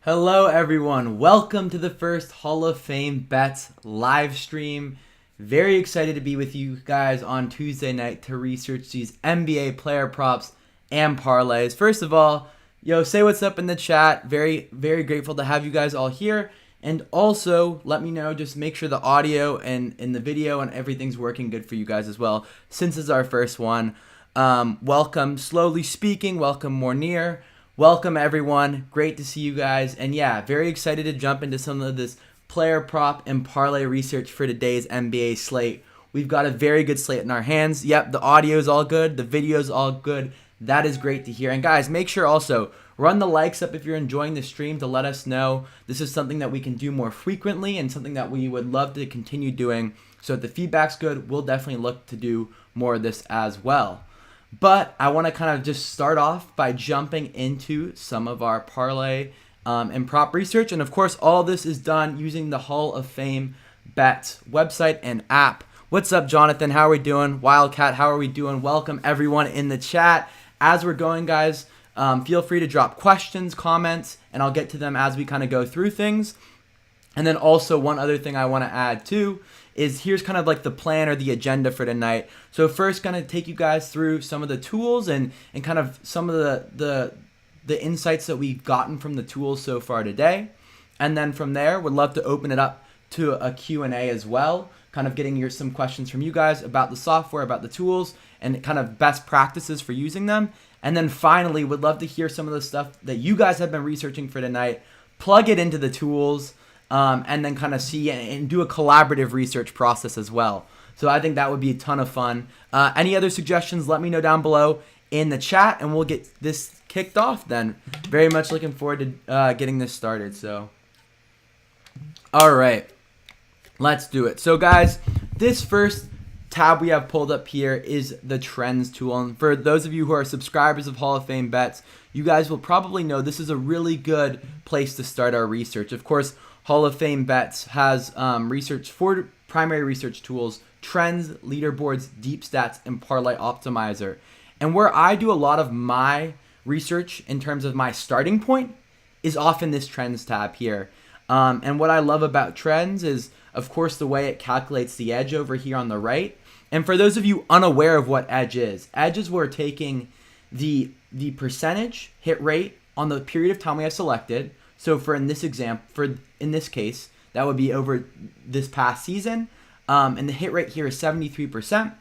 Hello everyone, welcome to the first Hall of Fame Bets live stream. Very excited to be with you guys on Tuesday night to research these NBA player props and parlays. First of all, say what's up in the chat. Very grateful to have you guys all here. And also, let me know, just make sure the audio and the video and everything's working good for you guys as well, since it's our first one. Welcome Slowly Speaking, welcome Mornir. Welcome everyone, great to see you guys, and yeah, very excited to jump into some of this player prop and parlay research for today's NBA slate. We've got a very good slate in our hands. Yep, the audio is all good, the video is all good. That is great to hear. And guys, make sure also, run the likes up if you're enjoying the stream to let us know this is something that we can do more frequently and something that we would love to continue doing. So if the feedback's good, we'll definitely look to do more of this as well. But I want to kind of just start off by jumping into some of our parlay and prop research. And of course, all this is done using the Hall of Fame Bets website and app. What's up, Jonathan? How are we doing? Wildcat, how are we doing? Welcome everyone in the chat. As we're going, guys, feel free to drop questions, comments, and I'll get to them as we kind of go through things. And then also one other thing I want to add too is here's kind of like the plan or the agenda for tonight. So first, going to take you guys through some of the tools and kind of some of the insights that we've gotten from the tools so far today. And then from there, would love to open it up to a Q&A as well, kind of getting some questions from you guys about the software, about the tools, and kind of best practices for using them. And then finally, would love to hear some of the stuff that you guys have been researching for tonight, plug it into the tools, and then kind of see and do a collaborative research process as well. So I think that would be a ton of fun. Any other suggestions, let me know down below in the chat, and we'll get this kicked off then. Very much looking forward to getting this started. So, all right, let's do it. So guys, this first tab we have pulled up here is the Trends tool. And for those of you who are subscribers of Hall of Fame Bets, you guys will probably know this is a really good place to start our research. Of course, Hall of Fame Bets has four primary research tools: Trends, Leaderboards, Deep Stats, and Parlay Optimizer. And where I do a lot of my research in terms of my starting point is often this Trends tab here. And what I love about Trends is, of course, the way it calculates the edge over here on the right. And for those of you unaware of what edge is we're taking the percentage hit rate on the period of time we have selected. So in this case, that would be over this past season, and the hit rate here is 73%.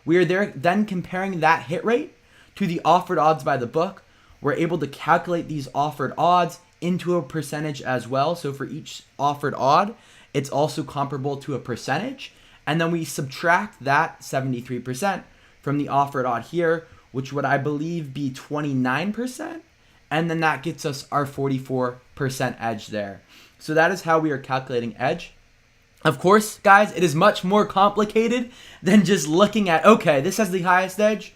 We are then comparing that hit rate to the offered odds by the book. We're able to calculate these offered odds into a percentage as well. So for each offered odd, it's also comparable to a percentage. And then we subtract that 73% from the offered odd here, which would, I believe, be 29%. And then that gets us our 44% edge there. So that is how we are calculating edge. Of course, guys, it is much more complicated than just looking at, okay, this has the highest edge,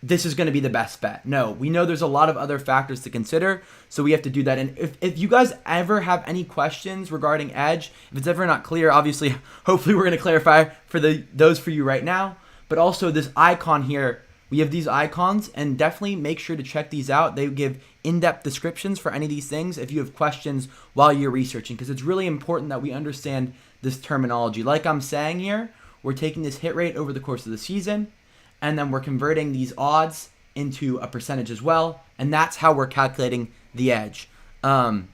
this is going to be the best bet. No, we know there's a lot of other factors to consider, so we have to do that. And if you guys ever have any questions regarding edge, if it's ever not clear, obviously, hopefully we're going to clarify for those for you right now. But also this icon here, we have these icons, and definitely make sure to check these out. They give in-depth descriptions for any of these things if you have questions while you're researching, because it's really important that we understand this terminology. Like I'm saying here, we're taking this hit rate over the course of the season, and then we're converting these odds into a percentage as well, and that's how we're calculating the edge. But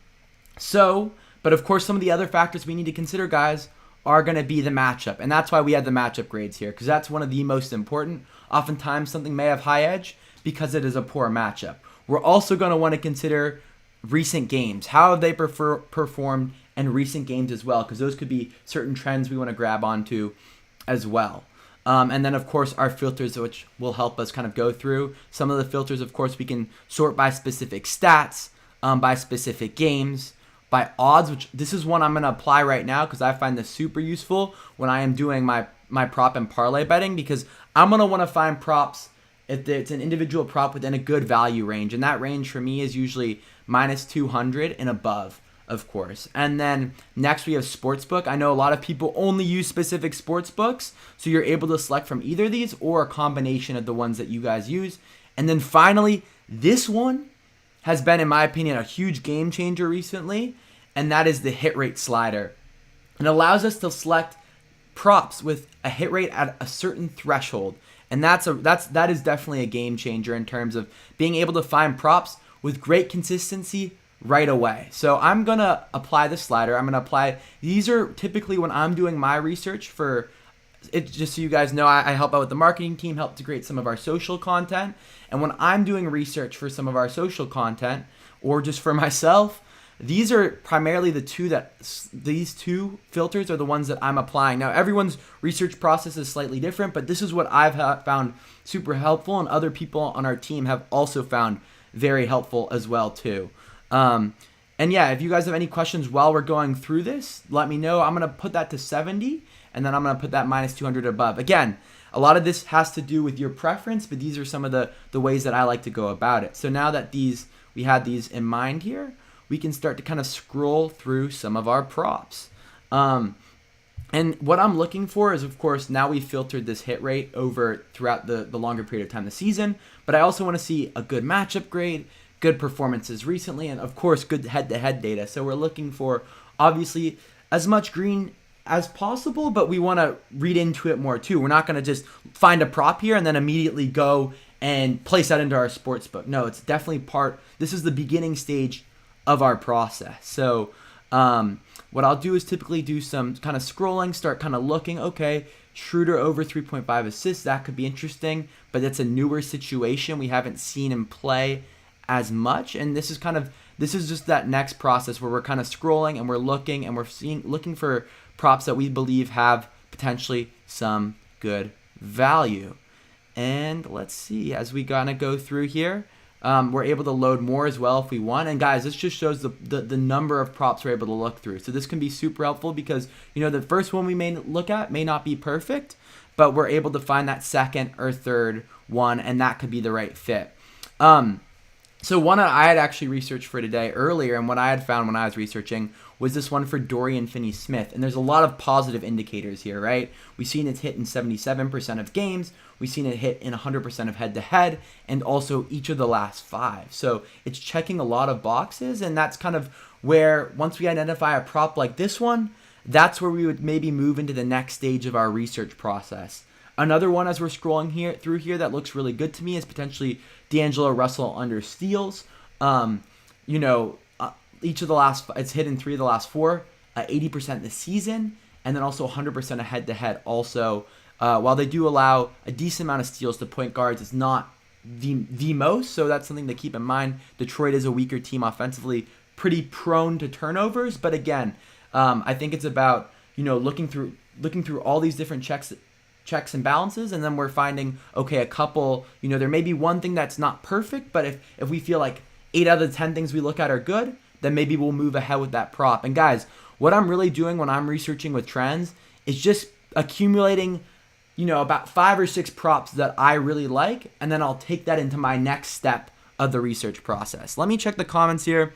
of course, some of the other factors we need to consider, guys, are going to be the matchup, and that's why we have the matchup grades here, because that's one of the most important. Oftentimes, something may have high edge because it is a poor matchup. We're also going to want to consider recent games. How have they performed in recent games as well, because those could be certain trends we want to grab onto as well. And then, of course, our filters, which will help us kind of go through. Some of the filters, of course, we can sort by specific stats, by specific games, by odds, which this is one I'm going to apply right now because I find this super useful when I am doing my prop and parlay betting, because I'm going to want to find props if it's an individual prop within a good value range. And that range for me is usually minus 200 and above, of course. And then next we have sportsbook. I know a lot of people only use specific sportsbooks, so you're able to select from either of these or a combination of the ones that you guys use. And then finally, this one has been, in my opinion, a huge game changer recently, and that is the hit rate slider. It allows us to select props with a hit rate at a certain threshold, and that is definitely a game changer in terms of being able to find props with great consistency right away. So I'm gonna apply the slider. I'm gonna apply. These are typically when I'm doing my research for it. Just so you guys know, I help out with the marketing team, help to create some of our social content, and when I'm doing research for some of our social content or just for myself, these are primarily these two filters are the ones that I'm applying. Now, everyone's research process is slightly different, but this is what I've found super helpful, and other people on our team have also found very helpful as well too. And yeah, if you guys have any questions while we're going through this, let me know. I'm going to put that to 70, and then I'm going to put that minus 200 above. Again, a lot of this has to do with your preference, but these are some of the ways that I like to go about it. So now that we had these in mind here, we can start to kind of scroll through some of our props. And what I'm looking for is, of course, now we've filtered this hit rate over throughout the longer period of time this season, but I also want to see a good matchup grade, good performances recently, and of course, good head-to-head data. So we're looking for, obviously, as much green as possible, but we want to read into it more too. We're not going to just find a prop here and then immediately go and place that into our sports book. No, it's definitely this is the beginning stage of our process. So what I'll do is typically do some kind of scrolling, start kind of looking, okay, Schroeder over 3.5 assists, that could be interesting, but it's a newer situation we haven't seen him play as much, and this is just that next process where we're kind of scrolling and we're looking and looking for props that we believe have potentially some good value. And let's see, as we kind of go through here, we're able to load more as well if we want. And guys, this just shows the number of props we're able to look through. So this can be super helpful because, the first one we may look at may not be perfect, but we're able to find that second or third one, and that could be the right fit. So one I had actually researched for today earlier, and what I had found when I was researching was this one for Dorian Finney-Smith. And there's a lot of positive indicators here, right? We've seen it hit in 77% of games. We've seen it hit in 100% of head-to-head, and also each of the last 5. So it's checking a lot of boxes, and that's kind of where, once we identify a prop like this one, that's where we would maybe move into the next stage of our research process. Another one as we're scrolling through here that looks really good to me is potentially D'Angelo Russell under steals. Each of the last, it's hit in 3 of the last 4, 80% this season, and then also 100% of head-to-head also. While they do allow a decent amount of steals to point guards, it's not the most, so that's something to keep in mind. Detroit is a weaker team offensively, pretty prone to turnovers, but again, I think it's about looking through all these different checks and balances, and then we're finding, okay, a couple, there may be one thing that's not perfect, but if we feel like 8 out of the 10 things we look at are good, then maybe we'll move ahead with that prop. And guys, what I'm really doing when I'm researching with trends is just accumulating, about 5 or 6 props that I really like, and then I'll take that into my next step of the research process. Let me check the comments here,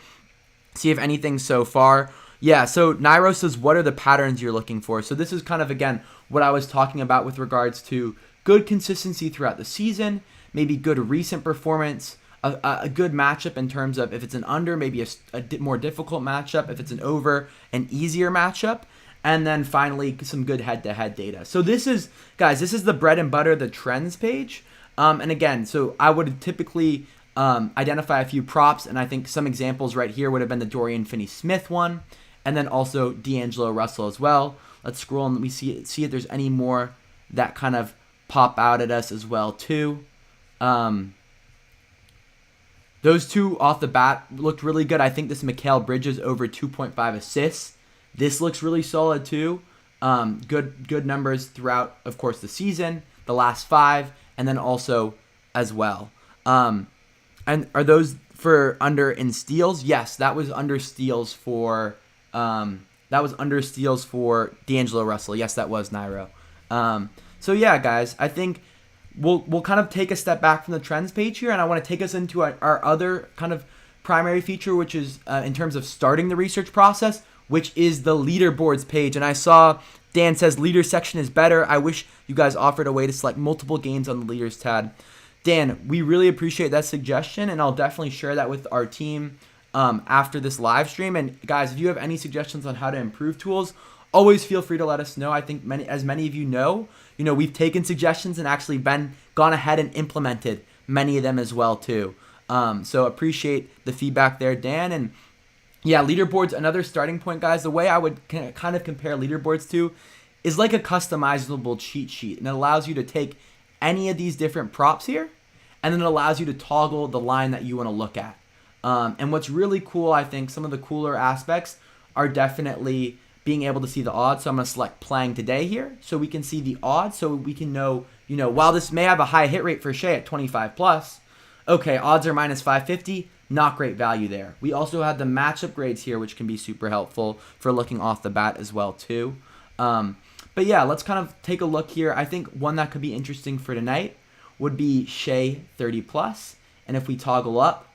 see if anything so far. Yeah, so Nairo says, what are the patterns you're looking for? So this is kind of, again, what I was talking about with regards to good consistency throughout the season, maybe good recent performance, a good matchup in terms of if it's an under, maybe a more difficult matchup, if it's an over, an easier matchup, and then finally some good head-to-head data. So this is the bread and butter, the trends page. And again, so I would typically identify a few props, and I think some examples right here would have been the Dorian Finney-Smith one, and then also D'Angelo Russell as well. Let's scroll and let me see if there's any more that kind of pop out at us as well too. Those two off the bat looked really good. I think this Mikal Bridges over 2.5 assists. This looks really solid too. Good numbers throughout, of course, the season, the last 5, and then also as well. And are those for under in steals? Yes, that was under steals for D'Angelo Russell. Yes, that was Nairo. So yeah, guys, I think we'll kind of take a step back from the trends page here, and I want to take us into our other kind of primary feature, which is in terms of starting the research process, which is the leaderboards page. And I saw Dan says leader section is better. I wish you guys offered a way to select multiple games on the leaders tab Dan, we really appreciate that suggestion, and I'll definitely share that with our team after this live stream. And guys, if you have any suggestions on how to improve tools, always feel free to let us know. I think as many of you know, we've taken suggestions and actually gone ahead and implemented many of them as well too. So appreciate the feedback there, Dan. And yeah, leaderboards, another starting point, guys. The way I would kind of compare leaderboards to is like a customizable cheat sheet, and it allows you to take any of these different props here, and then it allows you to toggle the line that you want to look at. And what's really cool, I think, some of the cooler aspects are definitely being able to see the odds. So I'm going to select playing today here, so we can see the odds, so we can know, while this may have a high hit rate for Shea at 25 plus, okay, odds are minus 550, not great value there. We also have the matchup grades here, which can be super helpful for looking off the bat as well too. But yeah, let's kind of take a look here. I think one that could be interesting for tonight would be Shea 30 plus. And if we toggle up,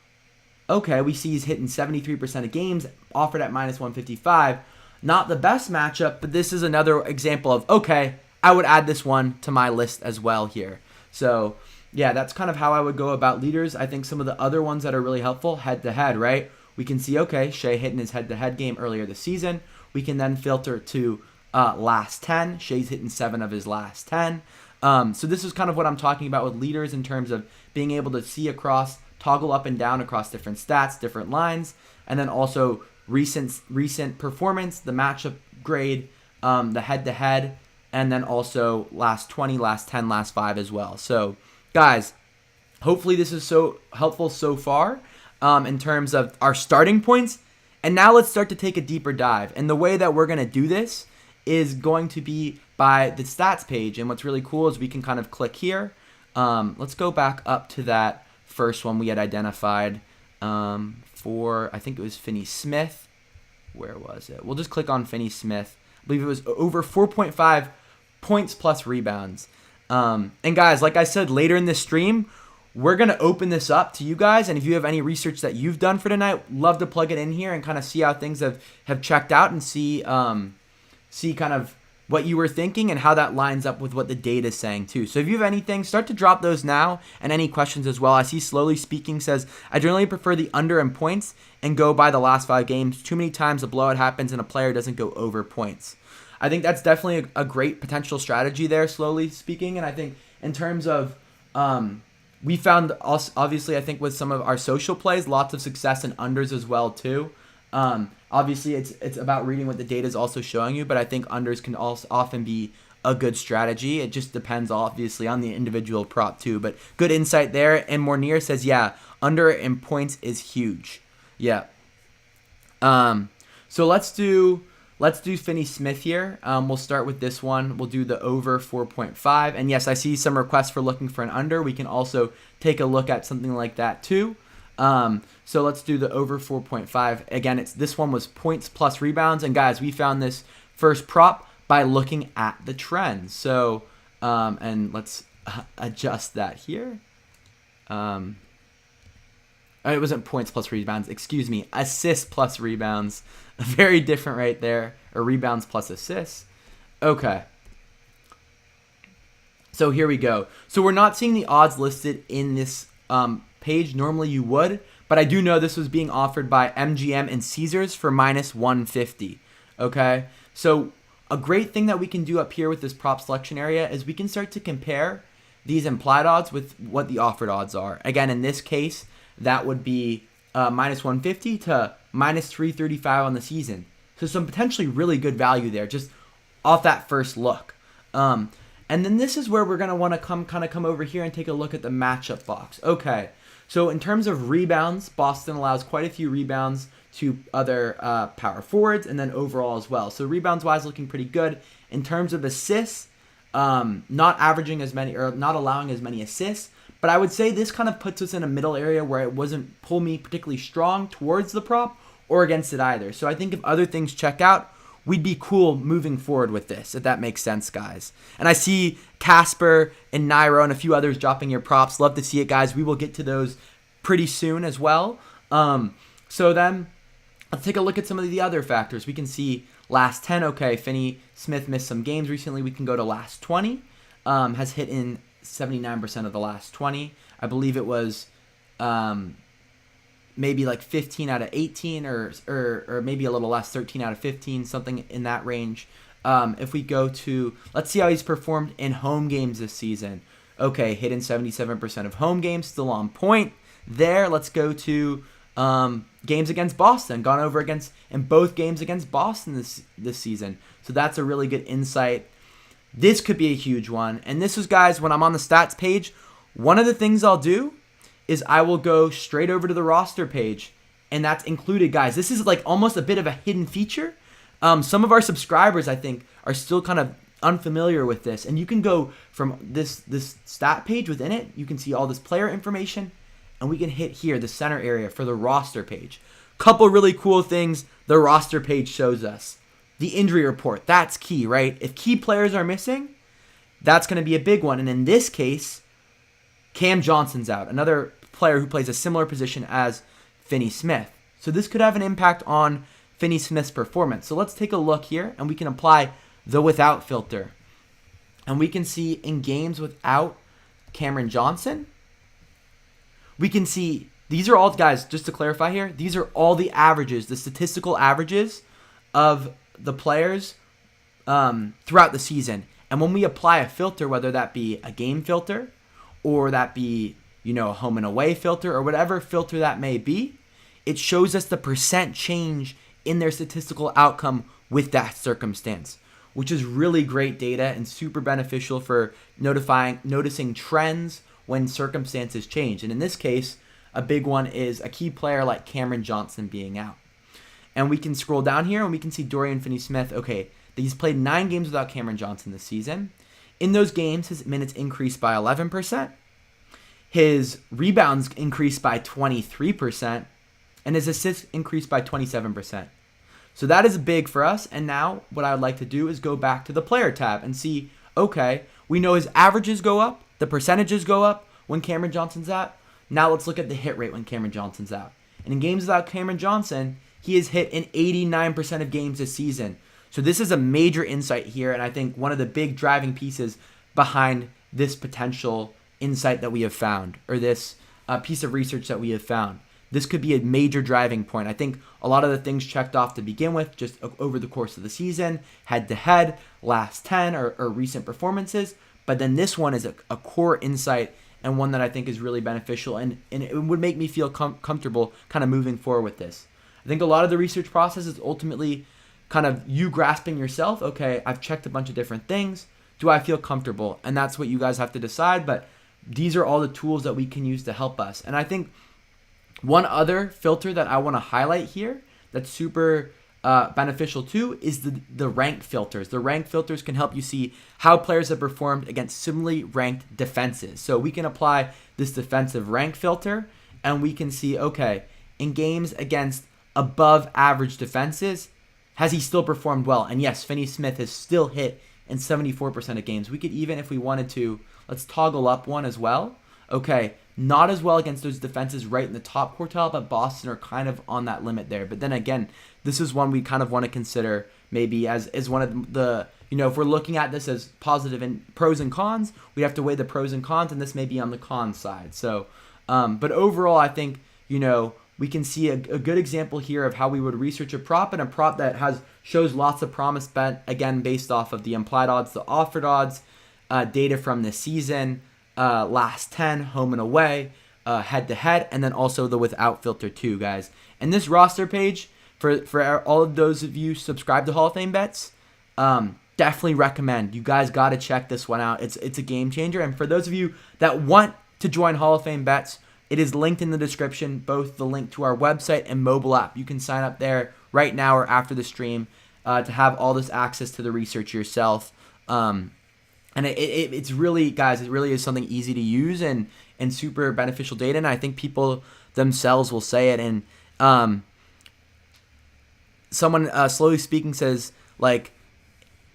okay, we see he's hitting 73% of games, offered at minus 155. Not the best matchup, but this is another example of, okay, I would add this one to my list as well here. So yeah, that's kind of how I would go about leaders. I think some of the other ones that are really helpful, head-to-head, right? We can see, okay, Shea hitting his head-to-head game earlier this season. We can then filter to last 10. Shea's hitting 7 of his last 10. So this is kind of what I'm talking about with leaders in terms of being able to see across, toggle up and down across different stats, different lines, and then also recent performance, the matchup grade, the head-to-head, and then also last 20, last 10, last 5 as well. So guys, hopefully this is so helpful so far in terms of our starting points. And now let's start to take a deeper dive. And the way that we're going to do this is going to be by the stats page. And what's really cool is we can kind of click here. Let's go back up to that first one we had identified for, I think it was Finney Smith. Where was it? We'll just click on Finney Smith. I believe it was over 4.5 points plus rebounds. And guys, like I said, later in this stream, we're going to open this up to you guys. And if you have any research that you've done for tonight, love to plug it in here and kind of see how things have checked out and see kind of what you were thinking and how that lines up with what the data is saying too. So if you have anything, start to drop those now, and any questions as well. I see Slowly Speaking says, I generally prefer the under in points and go by the last 5 games. Too many times a blowout happens and a player doesn't go over points. I think that's definitely a great potential strategy there, Slowly Speaking. And I think in terms of, we found us, obviously, I think with some of our social plays, lots of success in unders as well too. Obviously, it's about reading what the data is also showing you, but I think unders can also often be a good strategy. It just depends, obviously, on the individual prop too. But good insight there. And Mornier says, yeah, under in points is huge. Yeah. So let's do Finney Smith here. We'll start with this one. We'll do the over 4.5. And yes, I see some requests for looking for an under. We can also take a look at something like that too. So let's do the over 4.5. Again, this one was points plus rebounds. And guys, we found this first prop by looking at the trends. So, and let's adjust that here. It wasn't points plus rebounds, excuse me, assists plus rebounds. Very different right there, or rebounds plus assists. Okay. So here we go. So we're not seeing the odds listed in this page. Normally you would, but I do know this was being offered by MGM and Caesars for minus 150. Okay. So a great thing that we can do up here with this prop selection area is we can start to compare these implied odds with what the offered odds are. Again, in this case, that would be minus 150 to minus 335 on the season. So some potentially really good value there just off that first look. And then this is where we're going to want to come over here and take a look at the matchup box. Okay, so in terms of rebounds, Boston allows quite a few rebounds to other power forwards, and then overall as well. So rebounds-wise, looking pretty good. In terms of assists, not averaging as many, or not allowing as many assists, but I would say this kind of puts us in a middle area where it wasn't pull me particularly strong towards the prop or against it either. So I think if other things check out, we'd be cool moving forward with this, if that makes sense, guys. And I see Casper and Nairo and a few others dropping your props. Love to see it, guys. We will get to those pretty soon as well. So then let's take a look at some of the other factors. We can see last 10. Okay, Finney Smith missed some games recently. We can go to last 20. Has hit in 79% of the last 20. I believe it was maybe like 15 out of 18 or maybe a little less, 13 out of 15, something in that range. If we go to, let's see how he's performed in home games this season. Okay, hitting 77% of home games, still on point there. Let's go to games against Boston. Gone over against in both games against Boston this season. So that's a really good insight. This could be a huge one. And this is, guys, when I'm on the stats page, one of the things I'll do is I will go straight over to the roster page. And that's included, guys. This is like almost a bit of a hidden feature. Some of our subscribers, I think, are still kind of unfamiliar with this. And you can go from this stat page within it. You can see all this player information. And we can hit here, the center area for the roster page. Couple really cool things the roster page shows us. The injury report, that's key, right? If key players are missing, that's going to be a big one. And in this case, Cam Johnson's out, another player who plays a similar position as Finney Smith. So this could have an impact on Finney Smith's performance. So let's take a look here, and we can apply the without filter. And we can see in games without Cameron Johnson, we can see these are all, guys, just to clarify here, these are all the averages, the statistical averages of the players throughout the season. And when we apply a filter, whether that be a game filter or that be, a home and away filter or whatever filter that may be, it shows us the percent change in their statistical outcome with that circumstance, which is really great data and super beneficial for noticing trends when circumstances change. And in this case, a big one is a key player like Cameron Johnson being out. And we can scroll down here and we can see Dorian Finney-Smith. Okay, he's played 9 games without Cameron Johnson this season. In those games, his minutes increased by 11%. His rebounds increased by 23%. And his assists increased by 27%. So that is big for us. And now what I would like to do is go back to the player tab and see, okay, we know his averages go up. The percentages go up when Cameron Johnson's out. Now let's look at the hit rate when Cameron Johnson's out. And in games without Cameron Johnson, he has hit in 89% of games this season. So this is a major insight here, and I think one of the big driving pieces behind this potential insight that we have found, or this piece of research that we have found. This could be a major driving point. I think a lot of the things checked off to begin with, just over the course of the season, head-to-head, last 10, or recent performances. But then this one is a core insight and one that I think is really beneficial, and it would make me feel comfortable kind of moving forward with this. I think a lot of the research process is ultimately kind of you grasping yourself. Okay, I've checked a bunch of different things. Do I feel comfortable? And that's what you guys have to decide. But these are all the tools that we can use to help us. And I think one other filter that I want to highlight here that's super beneficial too is the rank filters. The rank filters can help you see how players have performed against similarly ranked defenses. So we can apply this defensive rank filter and we can see, okay, in games against above average defenses, has he still performed well? And yes, Finney Smith has still hit in 74% of games. We could even, if we wanted to, let's toggle up one as well. Okay, not as well against those defenses right in the top quartile, but Boston are kind of on that limit there. But then again, this is one we kind of want to consider maybe as one of the, if we're looking at this as positive and pros and cons, we have to weigh the pros and cons, and this may be on the con side. So, but overall, I think, we can see a good example here of how we would research a prop, and a prop that shows lots of promise bet, again, based off of the implied odds, the offered odds, data from this season, last 10, home and away, head-to-head, and then also the without filter too, guys. And this roster page, for all of those of you subscribed to Hall of Fame Bets, definitely recommend. You guys got to check this one out. It's a game changer. And for those of you that want to join Hall of Fame Bets, it is linked in the description, both the link to our website and mobile app. You can sign up there right now or after the stream to have all this access to the research yourself. And it's really, guys, it really is something easy to use and super beneficial data. And I think people themselves will say it. And someone slowly speaking says, like,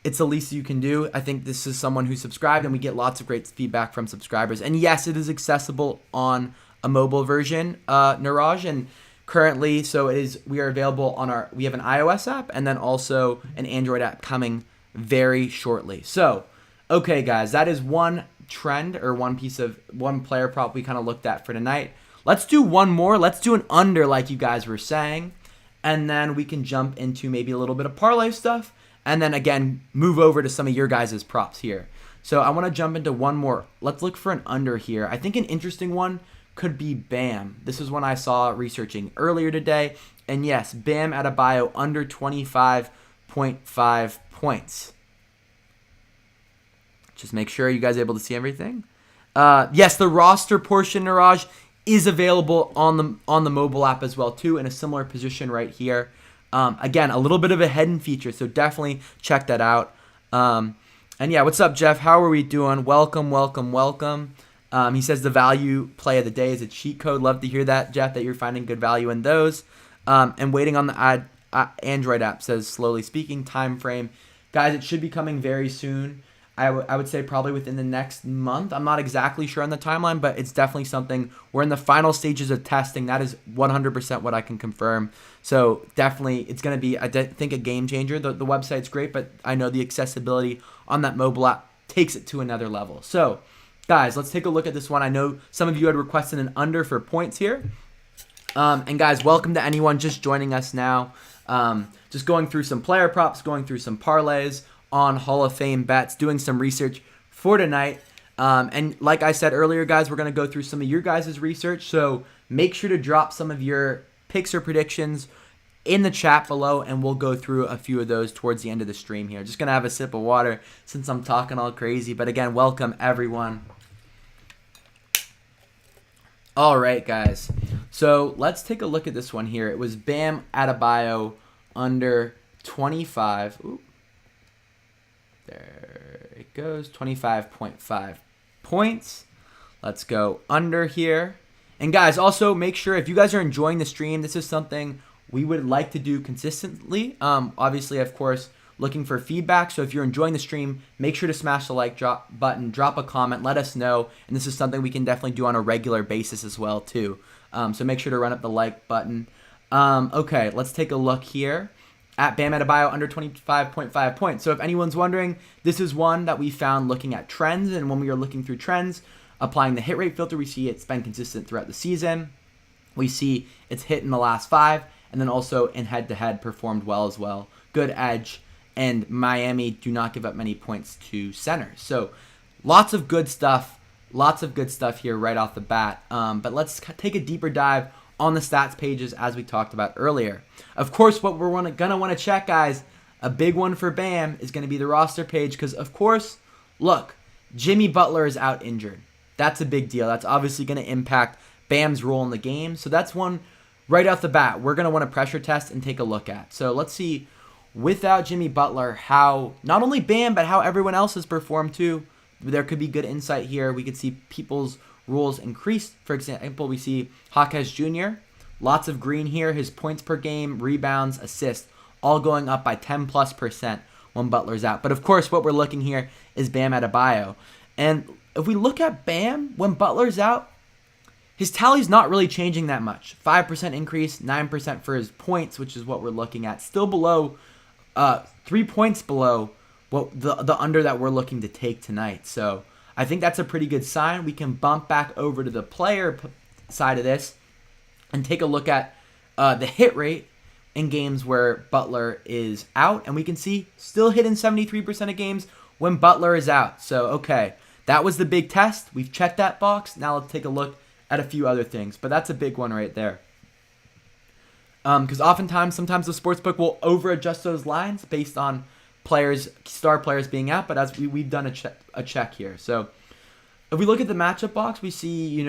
it's the least you can do. I think this is someone who subscribed, and we get lots of great feedback from subscribers. And yes, it is accessible on a mobile version, Niraj, and currently, so we are available on we have an iOS app and then also an Android app coming very shortly. So, okay, guys, that is one trend or one player prop we kind of looked at for tonight. Let's do one more. Let's do an under like you guys were saying. And then we can jump into maybe a little bit of parlay stuff. And then again, move over to some of your guys' props here. So I want to jump into one more. Let's look for an under here. I think an interesting one could be Bam. This is one I saw researching earlier today. And yes, Bam Adebayo under 25.5 points. Just make sure you guys are able to see everything. Yes, the roster portion, Niraj, is available on the mobile app as well too, in a similar position right here. Again, a little bit of a hidden feature, so definitely check that out. And yeah, what's up, Jeff? How are we doing? Welcome. He says the value play of the day is a cheat code. Love to hear that, Jeff, that you're finding good value in those. And waiting on the Android app, says slowly speaking. Time frame, guys, it should be coming very soon. I would say probably within the next month. I'm not exactly sure on the timeline, but it's definitely something. We're in the final stages of testing. That is 100% what I can confirm. So definitely it's going to be, I think, a game changer. The website's great, but I know the accessibility on that mobile app takes it to another level. So guys, let's take a look at this one. I know some of you had requested an under for points here. And guys, welcome to anyone just joining us now. Just going through some player props, going through some parlays on Hall of Fame bets, doing some research for tonight. And like I said earlier, guys, we're going to go through some of your guys' research. So make sure to drop some of your picks or predictions in the chat below, and we'll go through a few of those towards the end of the stream here. Just going to have a sip of water since I'm talking all crazy. But again, welcome everyone. All right, guys. So let's take a look at this one here. It was Bam Adebayo under 25. Ooh. There it goes, 25.5 points. Let's go under here. And guys, also make sure if you guys are enjoying the stream, this is something we would like to do consistently. Obviously, of course, looking for feedback. So if you're enjoying the stream, make sure to smash the like button, drop a comment, let us know. And this is something we can definitely do on a regular basis as well too. So make sure to run up the like button. Okay, let's take a look here. At Bam Adebayo under 25.5 points. So if anyone's wondering, this is one that we found looking at trends. And when we are looking through trends, applying the hit rate filter, we see it's been consistent throughout the season. We see it's hit in the last 5. And then also in head-to-head performed well as well. Good edge. And Miami do not give up many points to centers. So lots of good stuff. Lots of good stuff here right off the bat. But let's take a deeper dive on the stats pages as we talked about earlier. Of course, what we're going to want to check, guys, a big one for Bam is going to be the roster page because, of course, look, Jimmy Butler is out injured. That's a big deal. That's obviously going to impact Bam's role in the game. So that's one right off the bat we're going to want to pressure test and take a look at. So let's see, without Jimmy Butler, how not only Bam, but how everyone else has performed too. There could be good insight here. We could see people's rules increased. For example, we see Hawkes Jr., lots of green here. His points per game, rebounds, assists, all going up by 10+% when Butler's out. But of course, what we're looking here is Bam Adebayo. And if we look at Bam, when Butler's out, his tally's not really changing that much. 5% increase, 9% for his points, which is what we're looking at. Still below, 3 points below what the under that we're looking to take tonight. So I think that's a pretty good sign. We can bump back over to the player side of this and take a look at the hit rate in games where Butler is out. And we can see still hitting 73% of games when Butler is out. So, okay, that was the big test. We've checked that box. Now let's take a look at a few other things. But that's a big one right there. Because sometimes the sportsbook will over-adjust those lines based on star players being out, but as we've done a check here. So if we look at the matchup box, we see,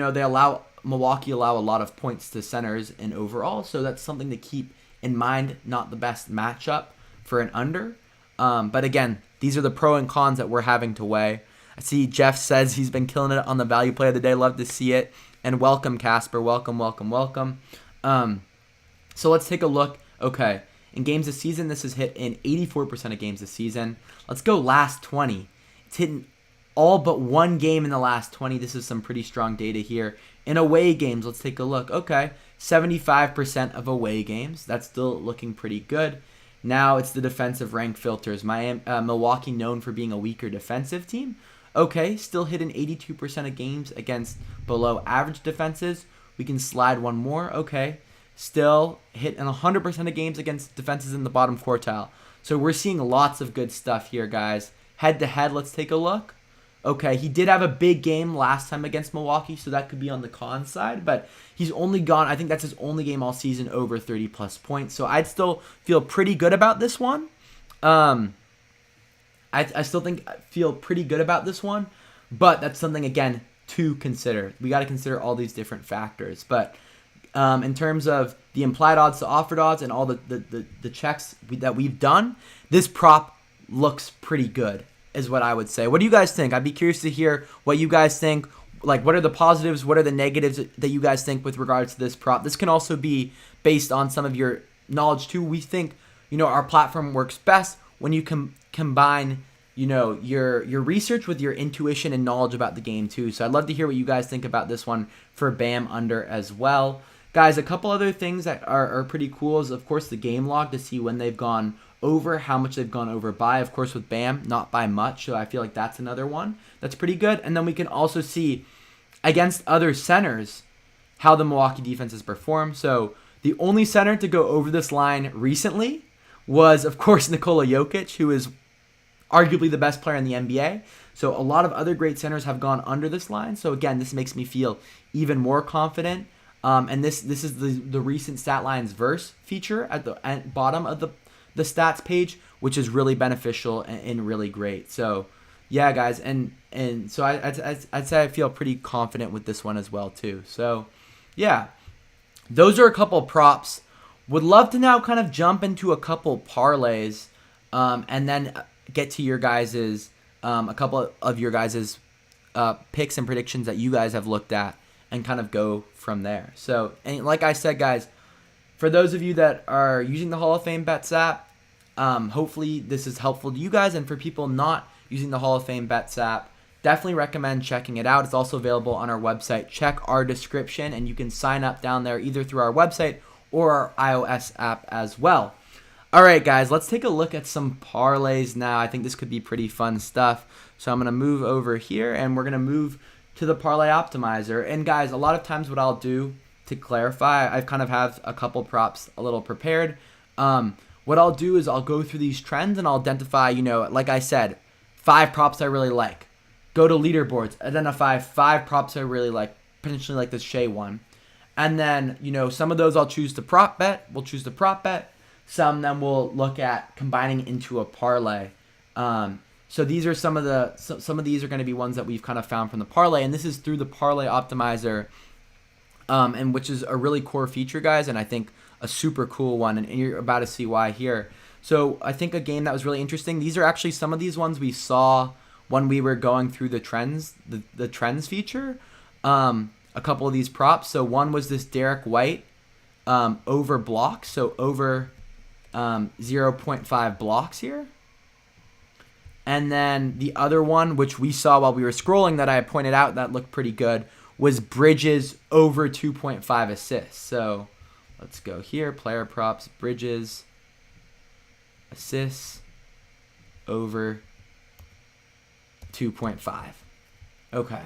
Milwaukee allow a lot of points to centers in overall, so that's something to keep in mind. Not the best matchup for an under, but again, these are the pro and cons that we're having to weigh. I see Jeff says he's been killing it on the value play of the day. Love to see it, and welcome Casper, welcome. So let's take a look. Okay. In games this season, this is hit in 84% of games this season. Let's go last 20. It's hitting all but one game in the last 20. This is some pretty strong data here. In away games, let's take a look. Okay, 75% of away games. That's still looking pretty good. Now it's the defensive rank filters. Milwaukee known for being a weaker defensive team. Okay, still hitting 82% of games against below average defenses. We can slide one more. Okay, still hitting 100% of games against defenses in the bottom quartile. So we're seeing lots of good stuff here, guys. Head to head, let's take a look. Okay, he did have a big game last time against Milwaukee, so that could be on the con side, but he's only gone, I think that's his only game all season over 30 plus points. So I'd still feel pretty good about this one. I still feel pretty good about this one, but that's something, again, to consider. We got to consider all these different factors. But in terms of the implied odds to offered odds and all the checks that we've done, this prop looks pretty good, is what I would say. What do you guys think? I'd be curious to hear what you guys think. Like, what are the positives? What are the negatives that you guys think with regards to this prop? This can also be based on some of your knowledge, too. We think, our platform works best when you combine, your research with your intuition and knowledge about the game, too. So I'd love to hear what you guys think about this one for BAM under as well. Guys, a couple other things that are pretty cool is, of course, the game log to see when they've gone over, how much they've gone over by. Of course, with BAM, not by much. So I feel like that's another one that's pretty good. And then we can also see against other centers how the Milwaukee defense has performed. So the only center to go over this line recently was, of course, Nikola Jokic, who is arguably the best player in the NBA. So a lot of other great centers have gone under this line. So again, this makes me feel even more confident. And this is the recent stat lines verse feature at the bottom of the stats page, which is really beneficial and really great. So yeah, guys, and so I'd say I feel pretty confident with this one as well too. So yeah, those are a couple props. Would love to now kind of jump into a couple parlays, and then get to your guys's a couple of your guys's picks and predictions that you guys have looked at, and kind of go from there. So, and like I said, guys, for those of you that are using the Hall of Fame Bets app, hopefully this is helpful to you guys. And for people not using the Hall of Fame Bets app, definitely recommend checking it out. It's also available on our website. Check our description, and you can sign up down there either through our website or our iOS app as well. All right, guys, let's take a look at some parlays now. I think this could be pretty fun stuff. So I'm going to move over here, and we're going to move to the parlay optimizer. And guys, a lot of times what I'll do to clarify, I've kind of have a couple props a little prepared. What I'll do is I'll go through these trends and I'll identify, like I said, 5 props I really like. Go to leaderboards, identify 5 props I really like, potentially like this Shea one. And then, some of those I'll choose to prop bet. We'll choose to prop bet. Some then we'll look at combining into a parlay. So these are some of these are going to be ones that we've kind of found from the parlay, and this is through the parlay optimizer, and which is a really core feature, guys, and I think a super cool one, and you're about to see why here. So I think a game that was really interesting. These are actually some of these ones we saw when we were going through the trends, the trends feature. A couple of these props. So one was this Derek White over blocks, so over 0.5 blocks here. And then the other one, which we saw while we were scrolling that I pointed out that looked pretty good, was Bridges over 2.5 assists. So let's go here. Player props, Bridges, assists, over 2.5. Okay.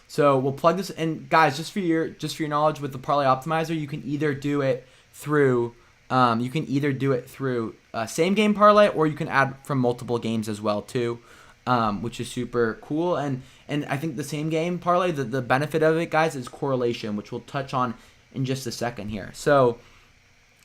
So we'll plug this in. Guys, just for your knowledge, with the parlay optimizer, you can either do it through same game parlay, or you can add from multiple games as well too, which is super cool. And I think the same game parlay, the benefit of it, guys, is correlation, which we'll touch on in just a second here. So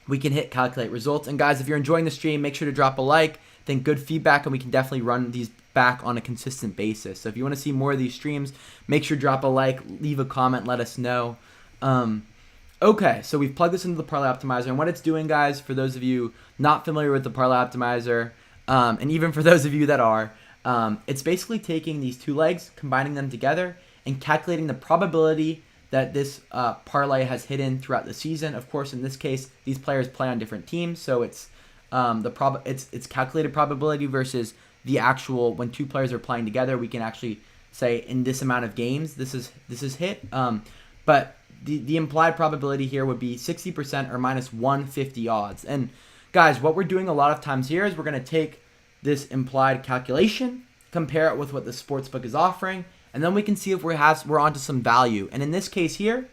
we can hit calculate results. And guys, if you're enjoying the stream, make sure to drop a like. I think good feedback, and we can definitely run these back on a consistent basis. So if you want to see more of these streams, make sure to drop a like, leave a comment, let us know. Okay, so we've plugged this into the parlay optimizer, and what it's doing, guys, for those of you not familiar with the parlay optimizer, and even for those of you that are, it's basically taking these two legs, combining them together, and calculating the probability that this parlay has hit in throughout the season. Of course, in this case, these players play on different teams, so it's it's calculated probability versus the actual, when two players are playing together, we can actually say in this amount of games this is hit. But the implied probability here would be 60% or minus 150 odds. And guys, what we're doing a lot of times here is we're going to take this implied calculation compare it with what the sportsbook is offering, and then we can see if we're onto some value. And in this case here,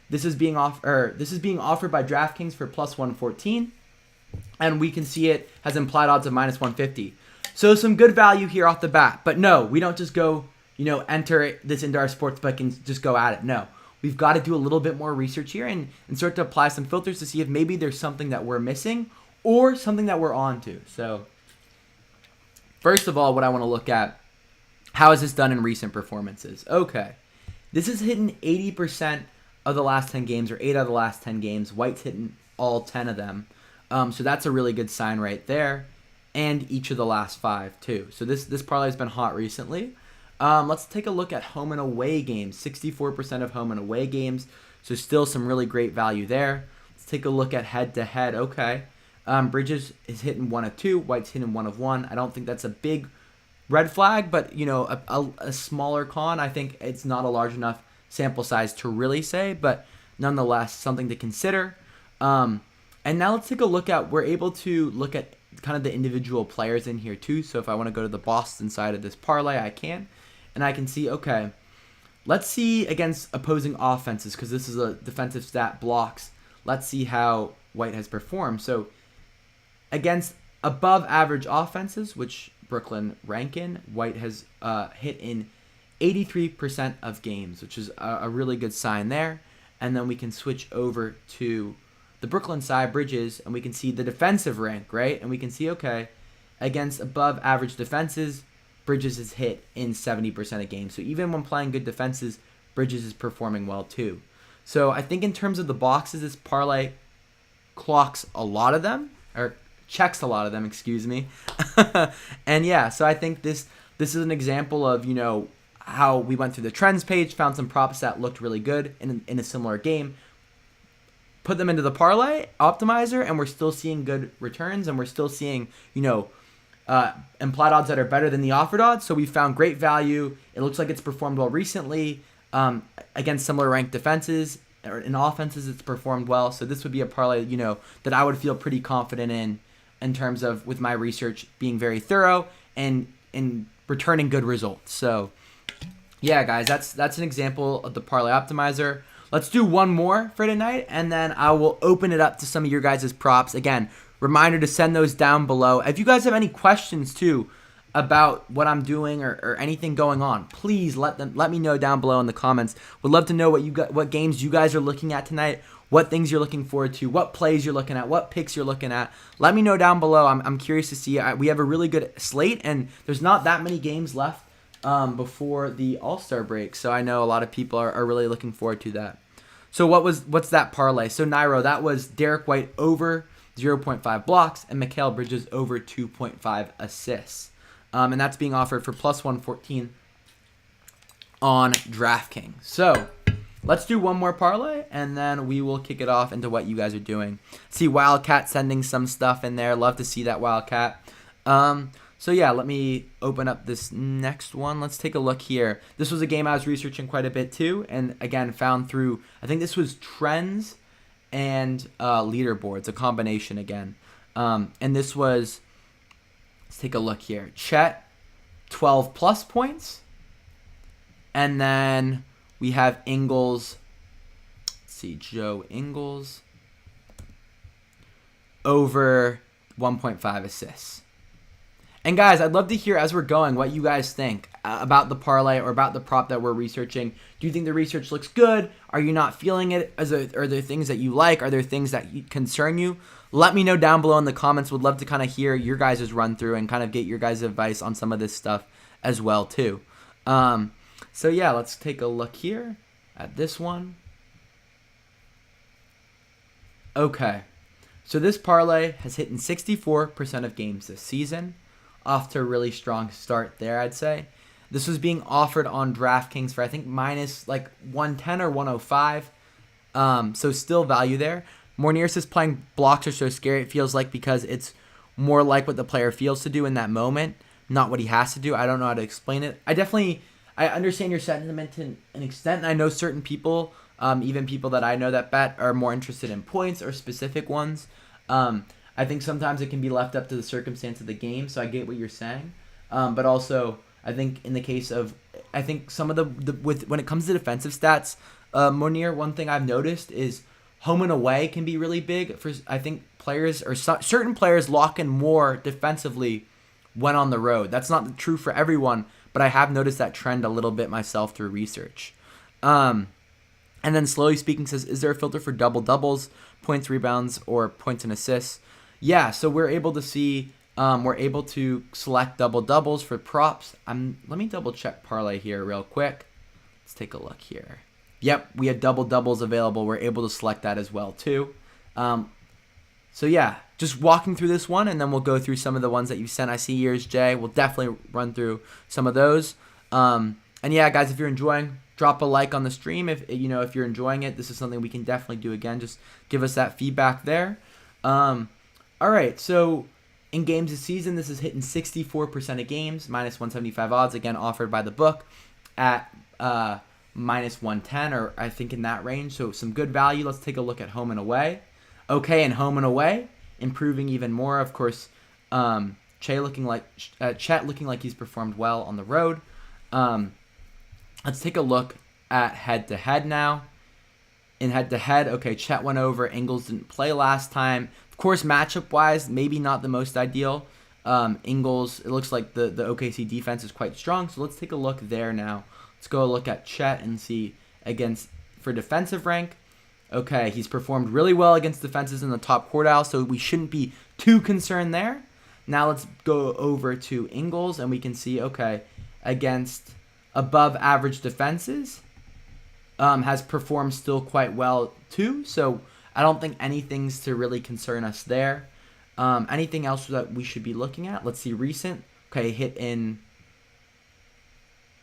this is being offered by DraftKings for plus 114, and we can see it has implied odds of minus 150. So some good value here off the bat. But no, we don't just go, enter this into our sportsbook and just go at it. No, we've got to do a little bit more research here and start to apply some filters to see if maybe there's something that we're missing or something that we're onto. So first of all, what I want to look at, how is this done in recent performances? Okay, this is hitting 80% of the last 10 games, or 8 out of the last 10 games. White's hitting all 10 of them. So that's a really good sign right there. And each of the last 5 too. So this parlay has been hot recently. Let's take a look at home and away games. 64% of home and away games. So still some really great value there. Let's take a look at head-to-head. Okay. Bridges is hitting 1 of 2. White's hitting 1 of 1. I don't think that's a big red flag, but a smaller con. I think it's not a large enough sample size to really say, but nonetheless something to consider. And now let's take a look at, we're able to look at kind of the individual players in here too. So if I want to go to the Boston side of this parlay, I can. And I can see, okay, let's see against opposing offenses, because this is a defensive stat, blocks. Let's see how White has performed. So against above average offenses, which Brooklyn rank in, White has hit in 83% of games, which is a really good sign there. And then we can switch over to the Brooklyn side, Bridges, and we can see the defensive rank, right? And we can see, okay, against above average defenses, Bridges is hit in 70% of games. So even when playing good defenses, Bridges is performing well too. So I think in terms of the boxes, this parlay clocks a lot of them, or checks a lot of them, excuse me. And yeah, so I think this is an example of, how we went through the trends page, found some props that looked really good in a similar game, put them into the parlay optimizer, and we're still seeing good returns, and we're still seeing, implied odds that are better than the offered odds. So we found great value. It looks like it's performed well recently against similar ranked defenses, or in offenses it's performed well. So this would be a parlay, that I would feel pretty confident in terms of, with my research being very thorough and in returning good results. So yeah, guys, that's an example of the parlay optimizer. Let's do one more for tonight, and then I will open it up to some of your guys' props. Again, reminder to send those down below. If you guys have any questions too about what I'm doing or anything going on, please let me know down below in the comments. Would love to know what games you guys are looking at tonight, what things you're looking forward to, what plays you're looking at, what picks you're looking at. Let me know down below. I'm curious to see. We have a really good slate, and there's not that many games left before the All-Star break, so I know a lot of people are really looking forward to that. So what's that parlay? So Nairo, that was Derek White over 0.5 blocks and Mikal Bridges over 2.5 assists. And that's being offered for plus 114 on DraftKings. So let's do one more parlay, and then we will kick it off into what you guys are doing. See Wildcat sending some stuff in there. Love to see that, Wildcat. So yeah, let me open up this next one. Let's take a look here. This was a game I was researching quite a bit too, and again found through, I think this was trends and leaderboards, a combination again. And this was, let's take a look here. Chet, 12 plus points. And then we have Ingles, let's see, Joe Ingles, over 1.5 assists. And guys, I'd love to hear, as we're going, what you guys think about the parlay or about the prop that we're researching. Do you think the research looks good? Are you not feeling it? Are there things that you like? Are there things that concern you? Let me know down below in the comments. Would love to kind of hear your guys' run through and kind of get your guys' advice on some of this stuff as well too. So yeah, let's take a look here at this one. Okay, so this parlay has hit in 64% of games this season. Off to a really strong start there, I'd say. This was being offered on DraftKings for, I think, minus like 110 or 105. So still value there. Mornier says playing blocks are so scary, it feels like, because it's more like what the player feels to do in that moment, not what he has to do. I don't know how to explain it. I understand your sentiment to an extent, and I know certain people, even people that I know that bet, are more interested in points or specific ones. I think sometimes it can be left up to the circumstance of the game, so I get what you're saying. But also, I think in the case of, I think some of when it comes to defensive stats, Monir, one thing I've noticed is home and away can be really big for, I think, players or certain players lock in more defensively when on the road. That's not true for everyone, but I have noticed that trend a little bit myself through research. And then Slowly Speaking says, is there a filter for double-doubles, points, rebounds, or points and assists? Yeah, so we're able to see, we're able to select double-doubles for props. Let me double-check parlay here real quick. Let's take a look here. Yep, we have double-doubles available. We're able to select that as well, too. So, yeah, just walking through this one, and then we'll go through some of the ones that you sent. I see yours, Jay. We'll definitely run through some of those. And, yeah, guys, if you're enjoying, drop a like on the stream. If you're enjoying it, this is something we can definitely do again. Just give us that feedback there. All right, so in games this season, this is hitting 64% of games, minus 175 odds, again, offered by the book at minus 110, or I think in that range. So some good value. Let's take a look at home and away. Okay, and home and away, improving even more. Of course, Chet looking like he's performed well on the road. Let's take a look at head-to-head now. In head-to-head, okay, Chet went over. Ingles didn't play last time. Of course, matchup-wise, maybe not the most ideal. Ingles, it looks like the OKC defense is quite strong, so let's take a look there now. Let's go look at Chet and see for defensive rank. Okay, he's performed really well against defenses in the top quartile, so we shouldn't be too concerned there. Now let's go over to Ingles, and we can see, okay, against above average defenses, has performed still quite well too, so I don't think anything's to really concern us there. Anything else that we should be looking at? Let's see, recent. Okay, hit in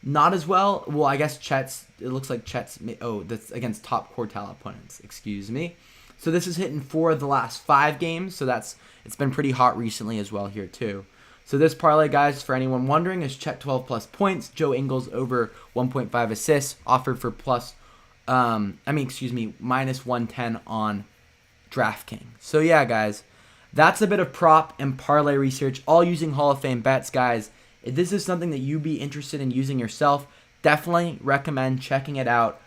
not as well. Well, I guess it looks like Chet's, that's against top quartile opponents, excuse me. So this is hitting 4 of the last 5 games, so it's been pretty hot recently as well here too. So this parlay, guys, for anyone wondering, is Chet 12 plus points, Joe Ingles over 1.5 assists, offered for minus 110 on DraftKings. So yeah, guys, that's a bit of prop and parlay research, all using Hall of Fame bets, guys. If this is something that you'd be interested in using yourself, definitely recommend checking it out.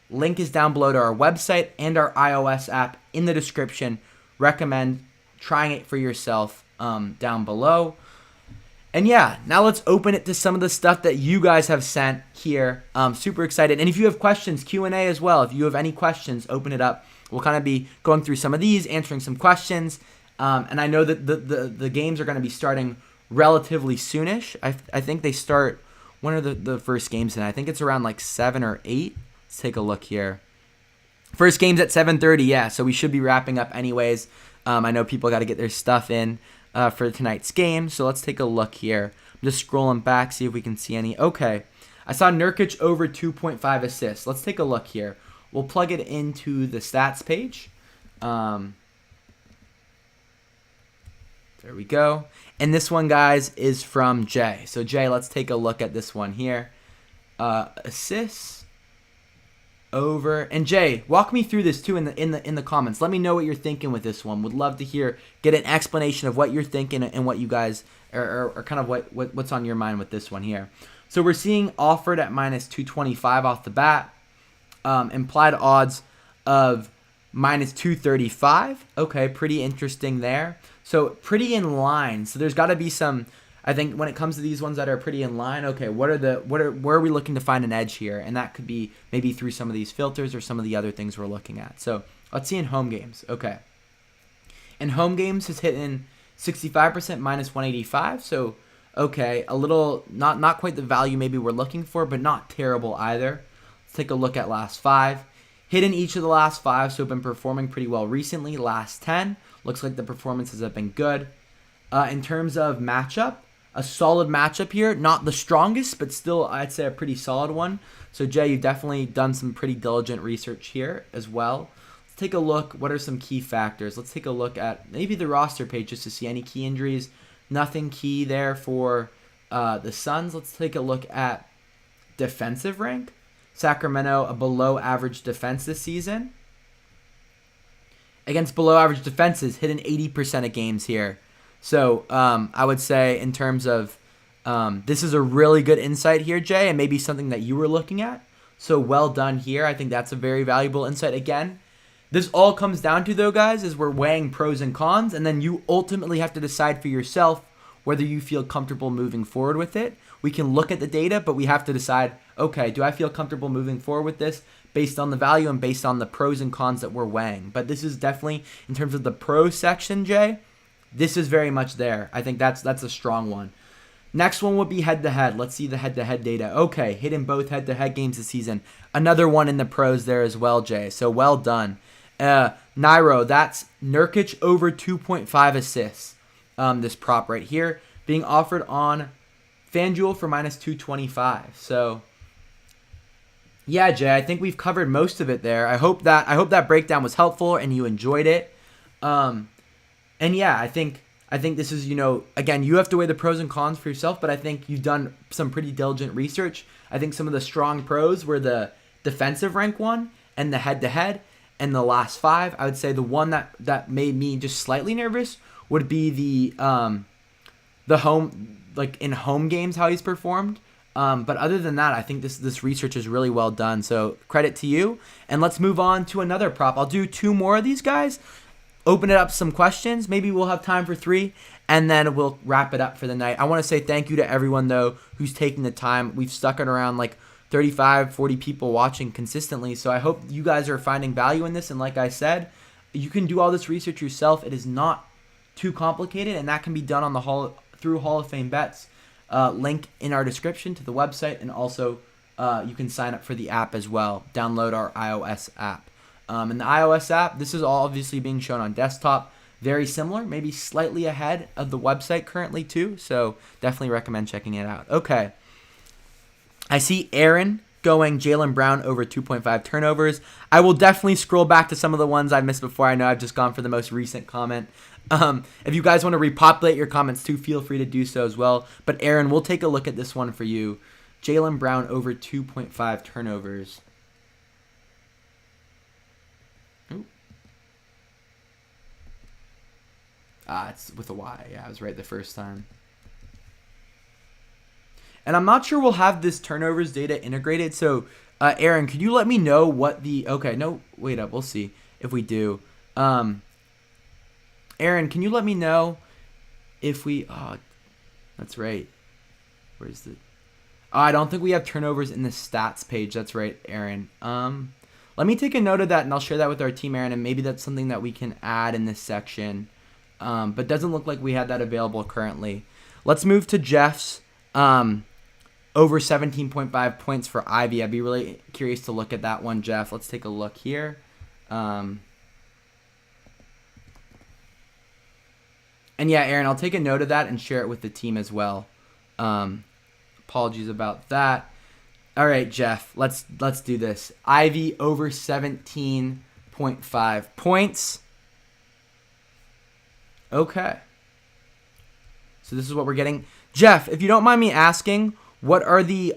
Link is down below to our website and our iOS app in the description. Recommend trying it for yourself down below. And yeah, now let's open it to some of the stuff that you guys have sent here. Super excited. And if you have questions, Q&A as well. If you have any questions, open it up. We'll kind of be going through some of these, answering some questions. And I know that the games are going to be starting relatively soonish. I think they start, when are the first games? And I think it's around like 7 or 8. Let's take a look here. First game's at 7:30, yeah, so we should be wrapping up anyways. I know people got to get their stuff in for tonight's game, so let's take a look here. I'm just scrolling back, see if we can see any. Okay, I saw Nurkic over 2.5 assists. Let's take a look here. We'll plug it into the stats page. There we go. And this one, guys, is from Jay. So Jay, let's take a look at this one here. Assists over, and Jay, walk me through this too in the comments. Let me know what you're thinking with this one. Would love to get an explanation of what you're thinking and what you guys are kind of what's on your mind with this one here. So we're seeing offered at minus 225 off the bat. Implied odds of minus 235. Okay, pretty interesting there. So pretty in line. So there's got to be some, I think when it comes to these ones that are pretty in line, okay, where are we looking to find an edge here? And that could be maybe through some of these filters or some of the other things we're looking at. So let's see in home games. Okay. In home games, it's hitting 65% minus 185. So, okay, a little, not quite the value maybe we're looking for, but not terrible either. Let's take a look at last 5. Hit in each of the last 5, so been performing pretty well recently. Last 10, looks like the performances have been good. In terms of matchup, a solid matchup here. Not the strongest, but still I'd say a pretty solid one. So Jay, you've definitely done some pretty diligent research here as well. Let's take a look. What are some key factors? Let's take a look at maybe the roster page just to see any key injuries. Nothing key there for the Suns. Let's take a look at defensive rank. Sacramento, a below average defense this season. Against below average defenses, hitting 80% of games here. So I would say in terms of This is a really good insight here, Jay, and maybe something that you were looking at. So well done here. I think that's a very valuable insight. Again, this all comes down to, though, guys, is we're weighing pros and cons, and then you ultimately have to decide for yourself whether you feel comfortable moving forward with it. We can look at the data, but we have to decide, okay, do I feel comfortable moving forward with this based on the value and based on the pros and cons that we're weighing? But this is definitely, in terms of the pro section, Jay, this is very much there. I think that's a strong one. Next one would be head-to-head. Let's see the head-to-head data. Okay, hitting both head-to-head games this season. Another one in the pros there as well, Jay. So well done. Nairo, that's Nurkic over 2.5 assists. This prop right here being offered on FanDuel for minus 225. So yeah, Jay, I think we've covered most of it there. I hope that breakdown was helpful and you enjoyed it. And yeah, I think this is, again, you have to weigh the pros and cons for yourself, but I think you've done some pretty diligent research. I think some of the strong pros were the defensive rank one and the head-to-head and the last five. I would say the one that made me just slightly nervous would be the home, like in home games, how he's performed. But other than that, I think this research is really well done. So credit to you. And let's move on to another prop. I'll do two more of these guys. Open it up some questions. Maybe we'll have time for 3, and then we'll wrap it up for the night. I want to say thank you to everyone, though, who's taking the time. We've stuck it around like 35, 40 people watching consistently. So I hope you guys are finding value in this. And like I said, you can do all this research yourself. It is not too complicated, and that can be done on through Hall of Fame Bets. Link in our description to the website, and also you can sign up for the app as well. Download our iOS app. In the iOS app, this is all obviously being shown on desktop. Very similar, maybe slightly ahead of the website currently too. So definitely recommend checking it out. Okay. I see Aaron going Jaylen Brown over 2.5 turnovers. I will definitely scroll back to some of the ones I missed before. I know I've just gone for the most recent comment. If you guys want to repopulate your comments too, feel free to do so as well. But Aaron, we'll take a look at this one for you. Jaylen Brown over 2.5 turnovers. It's with a Y. Yeah, I was right the first time. And I'm not sure we'll have this turnovers data integrated. So, Aaron, could you let me know what the... Okay, no, wait up. We'll see if we do. Aaron, can you let me know if we... Oh, that's right. Where's the... Oh, I don't think we have turnovers in the stats page. That's right, Aaron. Let me take a note of that, and I'll share that with our team, Aaron, and maybe that's something that we can add in this section. But doesn't look like we had that available currently. Let's move to Jeff's over 17.5 points for Ivy. I'd be really curious to look at that one, Jeff. Let's take a look here. And yeah, Aaron, I'll take a note of that and share it with the team as well. Apologies about that. All right, Jeff, let's do this. Ivy over 17.5 points. Okay. So this is what we're getting. Jeff, if you don't mind me asking, what are the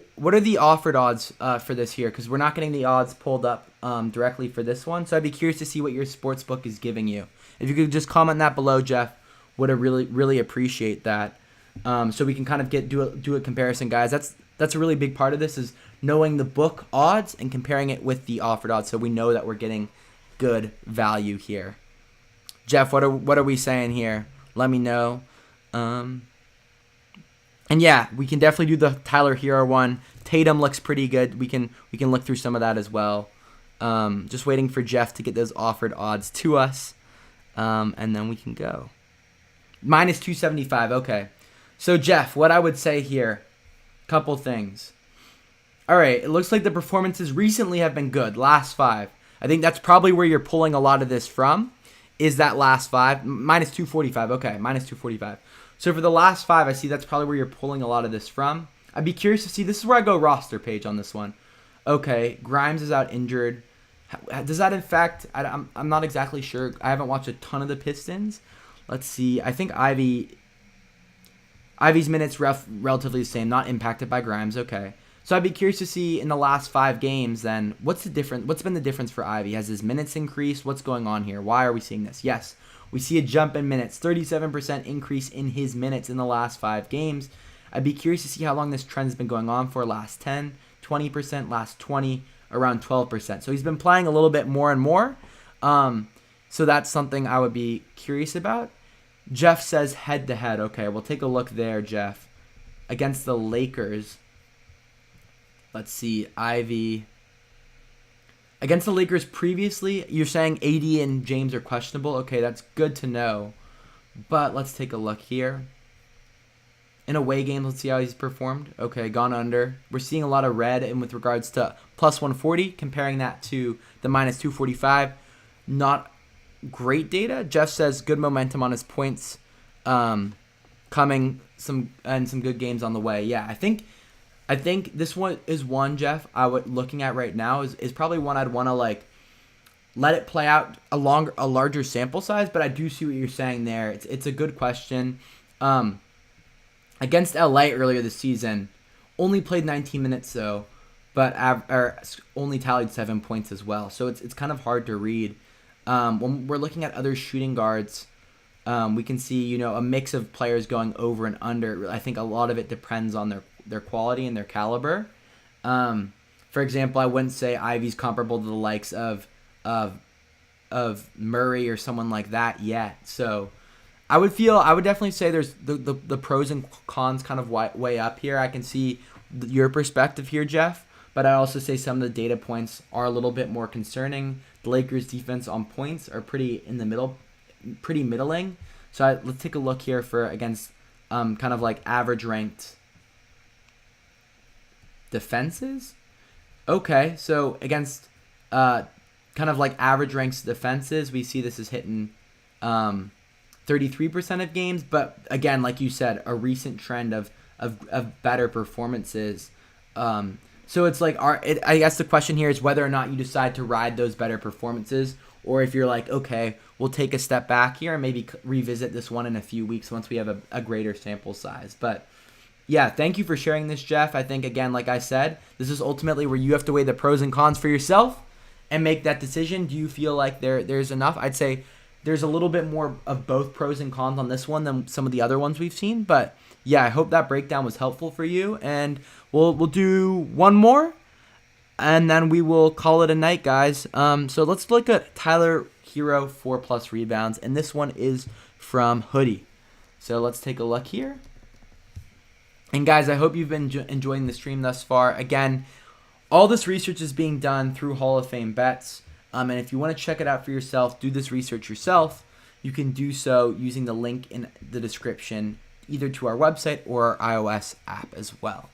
offered odds for this here? Because we're not getting the odds pulled up directly for this one. So I'd be curious to see what your sportsbook is giving you. If you could just comment that below, Jeff, would really appreciate that. So we can kind of do a comparison, guys. That's a really big part of this, is knowing the book odds and comparing it with the offered odds, so we know that we're getting good value here. Jeff, what are we saying here? Let me know. And yeah, we can definitely do the Tyler Hero one. Tatum looks pretty good. We can look through some of that as well. Just waiting for Jeff to get those offered odds to us, and then we can go. Minus 275. Okay. So Jeff, what I would say here, couple things. All right, it looks like the performances recently have been good. Last 5. I think that's probably where you're pulling a lot of this from. Is that last 5. Minus 245. Okay, minus 245. So for the last 5, I see that's probably where you're pulling a lot of this from. I'd be curious to see. This is where I go roster page on this one. Okay, Grimes is out injured. Does that affect... I'm not exactly sure. I haven't watched a ton of the Pistons. Let's see. I think Ivy's minutes relatively the same, not impacted by Grimes. Okay. So I'd be curious to see in the last 5 games then, what's been the difference for Ivy? Has his minutes increased? What's going on here? Why are we seeing this? Yes, we see a jump in minutes, 37% increase in his minutes in the last 5 games. I'd be curious to see how long this trend's been going on for. Last 10, 20%, last 20, around 12%. So he's been playing a little bit more and more. So that's something I would be curious about. Jeff says head-to-head. Okay, we'll take a look there, Jeff. Against the Lakers. Let's see, Ivy. Against the Lakers previously, you're saying AD and James are questionable. Okay, that's good to know. But let's take a look here. In away games, let's see how he's performed. Okay, gone under. We're seeing a lot of red in with regards to plus 140, comparing that to the minus 245. Not great data. Jeff says good momentum on his points coming, some good games on the way. Yeah, I think this one is one, Jeff, looking at right now is probably one I'd want to like let it play out a larger sample size, but I do see what you're saying there. It's a good question. Against LA earlier this season, only played 19 minutes though, but only tallied 7 points as well. So it's kind of hard to read. When we're looking at other shooting guards, we can see a mix of players going over and under. I think a lot of it depends on their quality and their caliber. For example, I wouldn't say Ivy's comparable to the likes of Murray or someone like that yet. So I would definitely say there's the pros and cons kind of way up here. I can see your perspective here, Jeff, but I also say some of the data points are a little bit more concerning. The Lakers' defense on points are pretty in the middle, pretty middling. So let's take a look here for against kind of like average ranked defenses. Okay, so against kind of like average ranked defenses, we see this is hitting 33% of games, but again, like you said, a recent trend of better performances. So it's like I guess the question here is whether or not you decide to ride those better performances, or if you're like, okay, we'll take a step back here and maybe revisit this one in a few weeks once we have a greater sample size. But yeah, thank you for sharing this, Jeff. I think, again, like I said, this is ultimately where you have to weigh the pros and cons for yourself and make that decision. Do you feel like there's enough? I'd say there's a little bit more of both pros and cons on this one than some of the other ones we've seen. But yeah, I hope that breakdown was helpful for you. And we'll do one more, and then we will call it a night, guys. So let's look at Tyler Hero 4+ rebounds, and this one is from Hoodie. So let's take a look here. And guys, I hope you've been enjoying the stream thus far. Again, all this research is being done through Hall of Fame Bets. And if you want to check it out for yourself, do this research yourself, you can do so using the link in the description, either to our website or our iOS app as well.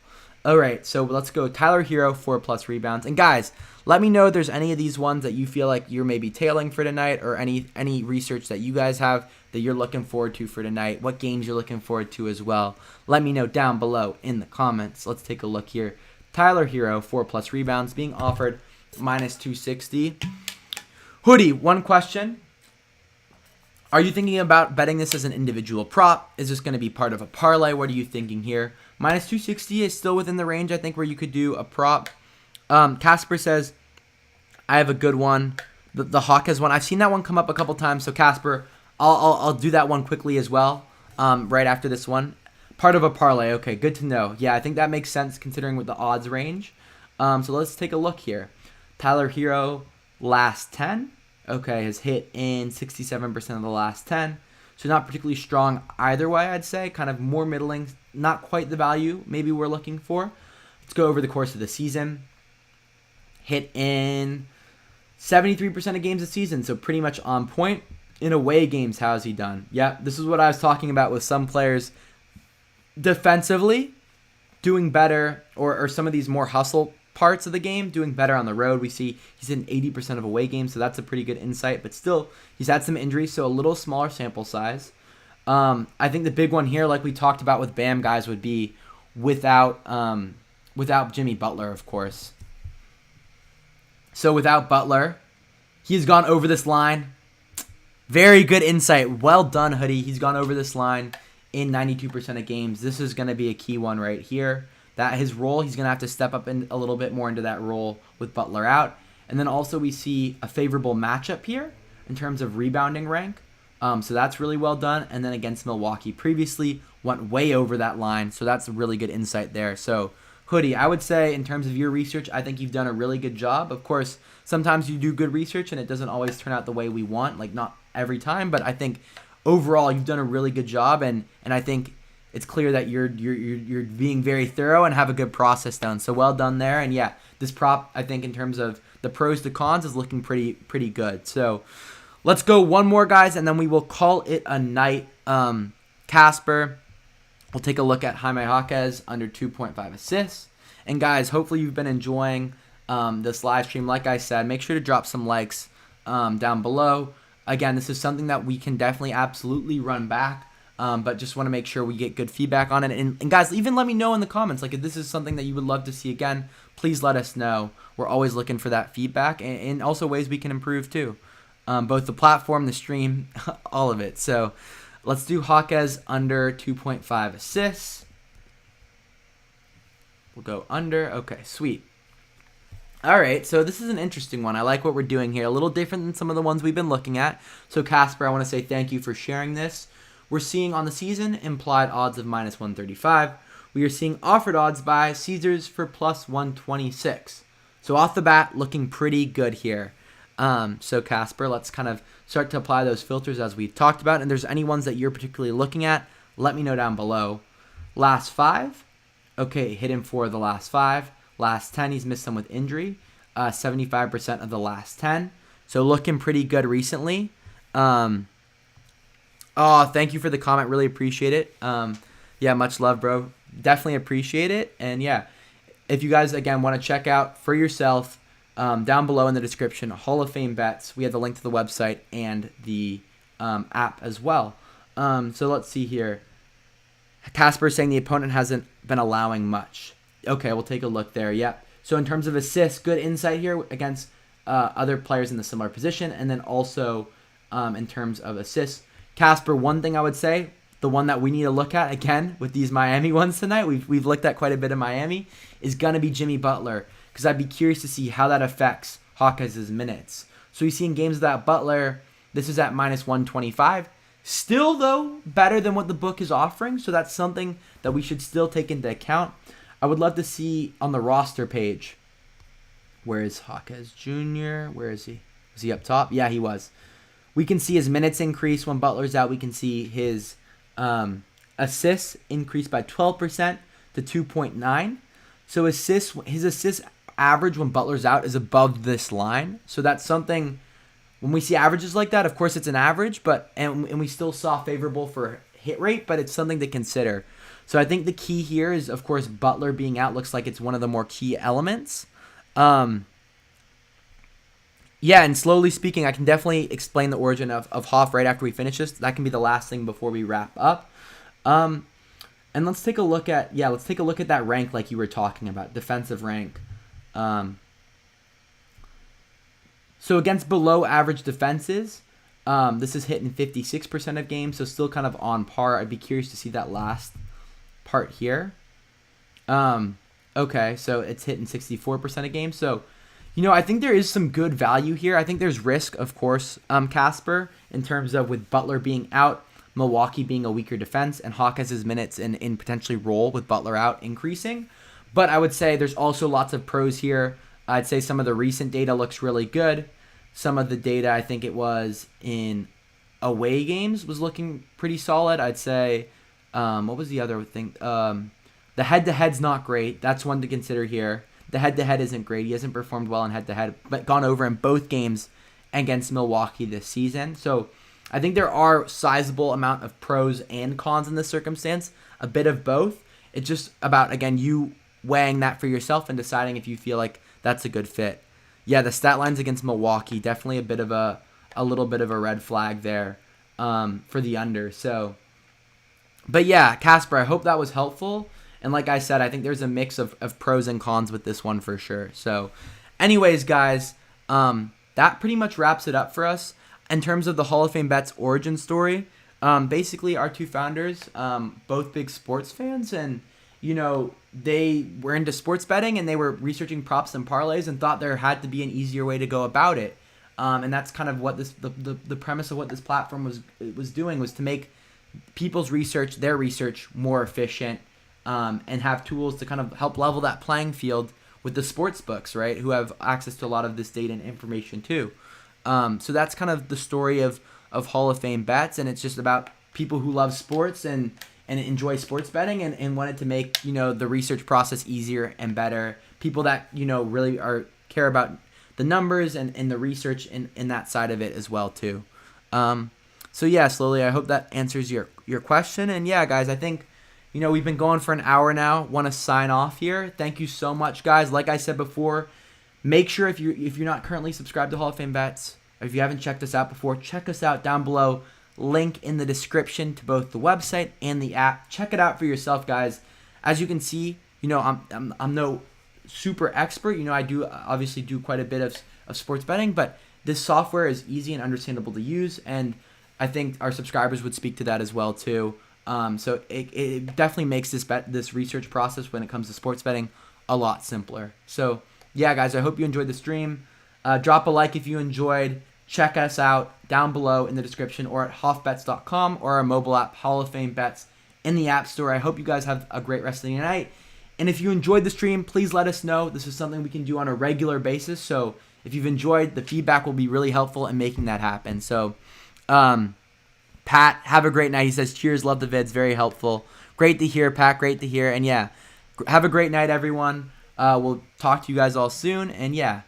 All right, so let's go. Tyler Hero, 4+ rebounds. And guys, let me know if there's any of these ones that you feel like you're maybe tailing for tonight, or any research that you guys have that you're looking forward to for tonight, what games you're looking forward to as well. Let me know down below in the comments. Let's take a look here. Tyler Hero, 4+ rebounds, being offered minus 260. Hoodie, one question. Are you thinking about betting this as an individual prop? Is this going to be part of a parlay? What are you thinking here? Minus 260 is still within the range, I think, where you could do a prop. Casper says, I have a good one. The Hawk has one. I've seen that one come up a couple times. So Casper, I'll do that one quickly as well, right after this one. Part of a parlay. Okay, good to know. Yeah, I think that makes sense considering with the odds range. So let's take a look here. Tyler Hero, last 10. Okay, has hit in 67% of the last 10. So not particularly strong either way, I'd say. Kind of more middling, not quite the value maybe we're looking for. Let's go over the course of the season. Hit in 73% of games this season, so pretty much on point. In away games, how's he done? Yeah, this is what I was talking about with some players defensively doing better, or some of these more hustle parts of the game doing better on the road. We see he's in 80% of away games, so that's a pretty good insight, but still he's had some injuries, so a little smaller sample size. I think the big one here, like we talked about with Bam, guys, would be without Jimmy Butler, of course. So without Butler, he's gone over this line. Very good insight. Well done, Hoodie. He's gone over this line in 92% of games. This is going to be a key one right here. That his role, he's going to have to step up a little bit more into that role with Butler out. And then also we see a favorable matchup here in terms of rebounding rank. So that's really well done. And then against Milwaukee previously, went way over that line. So that's a really good insight there. So Hoodie, I would say in terms of your research, I think you've done a really good job. Of course, sometimes you do good research and it doesn't always turn out the way we want, like not every time, but I think overall you've done a really good job, and I think it's clear that you're being very thorough and have a good process down. So well done there. And yeah, this prop, I think in terms of the pros to cons, is looking pretty good. So let's go one more, guys, and then we will call it a night. Casper, we'll take a look at Jaime Jaquez under 2.5 assists. And guys, hopefully you've been enjoying this live stream. Like I said, make sure to drop some likes down below. Again, this is something that we can definitely absolutely run back, but just want to make sure we get good feedback on it. And guys, even let me know in the comments, like if this is something that you would love to see again, please let us know. We're always looking for that feedback, and also ways we can improve too. Both the platform, the stream, all of it. So let's do Jaquez under 2.5 assists. We'll go under. Okay, sweet. All right, so this is an interesting one. I like what we're doing here. A little different than some of the ones we've been looking at. So Casper, I want to say thank you for sharing this. We're seeing on the season implied odds of minus 135. We are seeing offered odds by Caesars for plus 126. So off the bat, looking pretty good here. So Casper, let's kind of start to apply those filters as we've talked about. And if there's any ones that you're particularly looking at, let me know down below. Last 5. Okay, hit him for the last 5. Last 10, he's missed some with injury. 75% of the last 10. So looking pretty good recently. Oh, thank you for the comment. Really appreciate it. Yeah, much love, bro. Definitely appreciate it. And yeah, if you guys, again, want to check out for yourself, down below in the description, Hall of Fame bets. We have the link to the website and the app as well. So let's see here. Casper saying the opponent hasn't been allowing much. Okay, we'll take a look there. Yep. So in terms of assists, good insight here against other players in the similar position. And then also in terms of assists, Casper, one thing I would say, the one that we need to look at, again, with these Miami ones tonight, we've looked at quite a bit of Miami, is going to be Jimmy Butler. Because I'd be curious to see how that affects Jaquez's minutes. So you see in games without Butler, this is at minus 125. Still, though, better than what the book is offering. So that's something that we should still take into account. I would love to see on the roster page. Where is Jaquez Jr.? Where is he? Was he up top? Yeah, he was. We can see his minutes increase when Butler's out. We can see his assists increase by 12% to 2.9. So his assist average when Butler's out is above this line. So that's something, when we see averages like that, of course it's an average, but and we still saw favorable for hit rate, but it's something to consider. So I think the key here is, of course, Butler being out looks like it's one of the more key elements. Yeah, and slowly speaking, I can definitely explain the origin of Hoff right after we finish this. That can be the last thing before we wrap up. And let's take a look at that rank like you were talking about, defensive rank. So against below average defenses, this is hitting 56% of games, so still kind of on par. I'd be curious to see that last part here. Okay, so it's hitting 64% of games. So, I think there is some good value here. I think there's risk, of course, Casper, in terms of with Butler being out, Milwaukee being a weaker defense, and Jaquez's minutes in potentially role with Butler out increasing. But I would say there's also lots of pros here. I'd say some of the recent data looks really good. Some of the data, I think it was in away games, was looking pretty solid. I'd say, what was the other thing? The head-to-head's not great. That's one to consider here. The head-to-head isn't great. He hasn't performed well in head-to-head, but gone over in both games against Milwaukee this season. So I think there are sizable amount of pros and cons in this circumstance, a bit of both. It's just about, again, you weighing that for yourself and deciding if you feel like that's a good fit. Yeah, the stat lines against Milwaukee, definitely a little bit of a red flag there for the under. So, but yeah, Casper, I hope that was helpful. And like I said, I think there's a mix of pros and cons with this one for sure. So anyways, guys, that pretty much wraps it up for us. In terms of the Hall of Fame Bets origin story, basically our two founders, both big sports fans, and they were into sports betting and they were researching props and parlays and thought there had to be an easier way to go about it. And that's kind of what the premise of what this platform was doing, was to make people's research, their research, more efficient, and have tools to kind of help level that playing field with the sports books, right, who have access to a lot of this data and information too. So that's kind of the story of Hall of Fame bets, and it's just about people who love sports and enjoy sports betting and wanted to make, the research process easier and better. People that, really care about the numbers and the research in that side of it as well too. So yeah, slowly, I hope that answers your question. And yeah, guys, I think, we've been going for an hour now. Want to sign off here. Thank you so much, guys. Like I said before, make sure if you're not currently subscribed to Hall of Fame Bets, or if you haven't checked us out before, check us out down below. Link in the description to both the website and the app. Check it out for yourself, guys. As you can see, I'm no super expert. I do obviously do quite a bit of sports betting, but this software is easy and understandable to use, and I think our subscribers would speak to that as well too. So it definitely makes this research process when it comes to sports betting a lot simpler. So yeah, guys, I hope you enjoyed the stream. Drop a like if you enjoyed. Check us out down below in the description or at hoffbets.com or our mobile app, Hall of Fame Bets, in the App Store. I hope you guys have a great rest of the night. And if you enjoyed the stream, please let us know. This is something we can do on a regular basis. So if you've enjoyed, the feedback will be really helpful in making that happen. So, Pat, have a great night. He says, cheers, love the vids, very helpful. Great to hear, Pat, great to hear. And yeah, have a great night, everyone. We'll talk to you guys all soon. And yeah,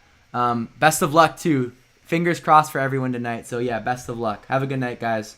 best of luck too. Fingers crossed for everyone tonight. So yeah, best of luck. Have a good night, guys.